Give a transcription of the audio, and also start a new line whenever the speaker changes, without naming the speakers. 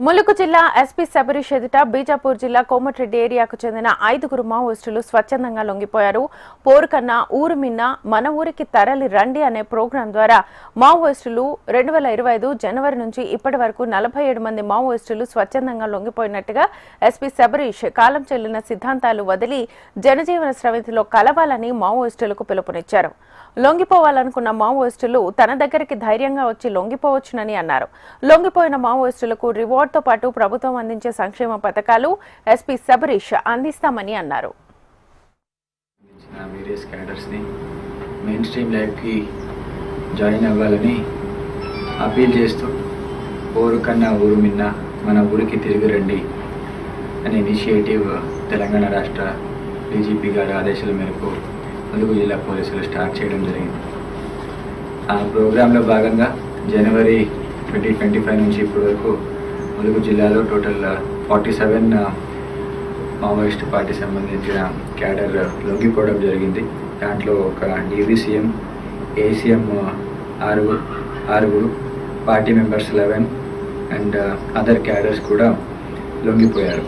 ములుగు జిల్లా ఎస్పీ శబరీష్ ఎదుట బీజాపూర్ జిల్లా కోమటిరెడ్డి ఏరియాకు చెందిన 5 మావోయిస్టులు స్వచ్ఛందంగా లొంగిపోయారు. పోరుకన్నా ఊరు మిన్న మన ఊరికి తరలి రండి అనే ప్రోగ్రాం ద్వారా మావోయిస్టులు 2025 జనవరి నుంచి ఇప్పటి వరకు 47 మంది మావోయిస్టులు స్వచ్ఛందంగా లొంగిపోయినట్టుగా ఎస్పీ శబరీష్ కాలం చెల్లిన సిద్ధాంతాలు వదిలి జనజీవన స్రవంతిలో కలవాలని మావోయిస్టులకు పిలుపునిచ్చారు. లొంగిపోవాలనుకున్న మావోయిస్టులు తన దగ్గరికి ధైర్యంగా వచ్చి లొంగిపోవచ్చునని అన్నారు. లొంగిపోయిన మావోయిస్టులకు రివార్డ్తో పాటు ప్రభుత్వం అందించే సంక్షేమ పథకాలు ఎస్పీ శబరీష్ అందిస్తామని అన్నారు.
మెయిన్ స్ట్రీమ్ లైఫ్కి జాయిన్ అవ్వాలని అపీల్ చేస్తూ ఊరు కన్నా ఊరు మిన్న మన ఊరికి తిరిగి రండి అనే ఇనిషియేటివ్ తెలంగాణ రాష్ట్ర డీజీపీ గారి ఆదేశాల మేరకు ములుగు జిల్లా పోలీసులు స్టార్ట్ చేయడం జరిగింది. ఆ ప్రోగ్రాంలో భాగంగా జనవరి 2025 నుంచి ఇప్పటి వరకు ములుగు జిల్లాలో టోటల్ 47 మావోయిస్ట్ పార్టీ సంబంధించిన క్యాడర్ లొంగిపోవడం జరిగింది. దాంట్లో ఒక DVCM, ACM 6 party members 11 and other cadres కూడా లొంగిపోయారు.